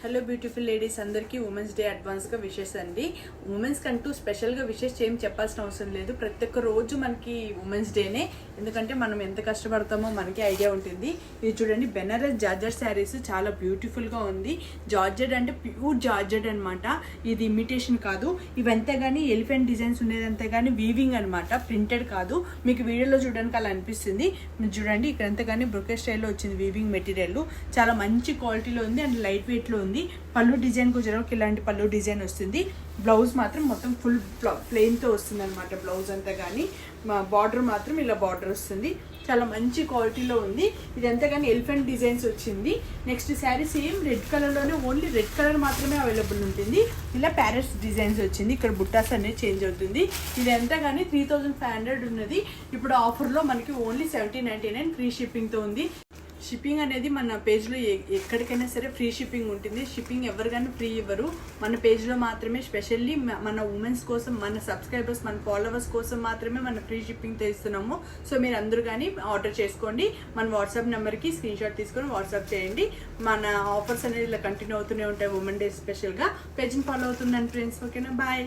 Hello beautiful ladies అందరికీ women's day అడ్వాన్స్గా wishes అండి. ఉమెన్స్ కంటూ స్పెషల్గా విషెస్ ఏం చెప్పాల్సిన అవసరం లేదు. ప్రతి ఒక్క రోజు మనకి ఉమెన్స్ డేనే, ఎందుకంటే మనం ఎంత కష్టపడతామో మనకి ఐడియా ఉంటుంది. ఇది చూడండి, బెనారస్ జార్జెట్ శారీస్ చాలా బ్యూటిఫుల్గా ఉంది. జార్జెట్ అంటే ప్యూర్ జార్జెట్ అనమాట, ఇది ఇమిటేషన్ కాదు. ఇవంతా కానీ ఎలిఫెంట్ డిజైన్స్ ఉండేదంతా కానీ వీవింగ్ అనమాట, ప్రింటెడ్ కాదు. మీకు వీడియోలో చూడడానికి అలా అనిపిస్తుంది. మీరు చూడండి, ఇక్కడంతా కానీ బ్రొకెట్ స్టైల్లో వచ్చింది వీవింగ్ మెటీరియల్. చాలా మంచి క్వాలిటీలో ఉంది అండ్ లైట్ వెయిట్లో ఉంది. పళ్ళు డిజైన్ గుజరాకి ఇలాంటి పళ్ళు డిజైన్ వస్తుంది. బ్లౌజ్ మాత్రం మొత్తం ఫుల్ ప్లెయిన్తో వస్తుంది అనమాట. బ్లౌజ్ అంతా కానీ బార్డర్ మాత్రం ఇలా బార్డర్ వస్తుంది. చాలా మంచి క్వాలిటీలో ఉంది. ఇదంతా కానీ ఎలిఫెంట్ డిజైన్స్ వచ్చింది. నెక్స్ట్ శారీ సేమ్ రెడ్ కలర్లోనే, ఓన్లీ రెడ్ కలర్ మాత్రమే అవైలబుల్ ఉంటుంది. ఇలా ప్యారెట్స్ డిజైన్స్ వచ్చింది. ఇక్కడ బుట్టాస్ అనేది చేంజ్ అవుతుంది. ఇదంతా కానీ 3500 ఉన్నది. ఇప్పుడు ఆఫర్లో మనకి ఓన్లీ 1799 ఫ్రీ షిప్పింగ్తో ఉంది. షిప్పింగ్ అనేది మన పేజ్లో ఎక్కడికైనా సరే ఫ్రీ షిప్పింగ్ ఉంటుంది. షిప్పింగ్ ఎవరికైనా ఫ్రీ ఇవ్వరు, మన పేజ్లో మాత్రమే. స్పెషల్లీ మన ఉమెన్స్ కోసం, మన సబ్స్క్రైబర్స్, మన ఫాలోవర్స్ కోసం మాత్రమే మన ఫ్రీ షిప్పింగ్తో ఇస్తున్నాము. సో మీరు అందరూ కానీ ఆర్డర్ చేసుకోండి. మన వాట్సాప్ నెంబర్కి స్క్రీన్ షాట్ తీసుకొని వాట్సాప్ చేయండి. మన ఆఫర్స్ అనేది ఇలా కంటిన్యూ అవుతూనే ఉంటాయి. ఉమెన్ డే స్పెషల్గా పేజ్ని ఫాలో అవుతుందండి ఫ్రెండ్స్. ఓకేనా, బాయ్.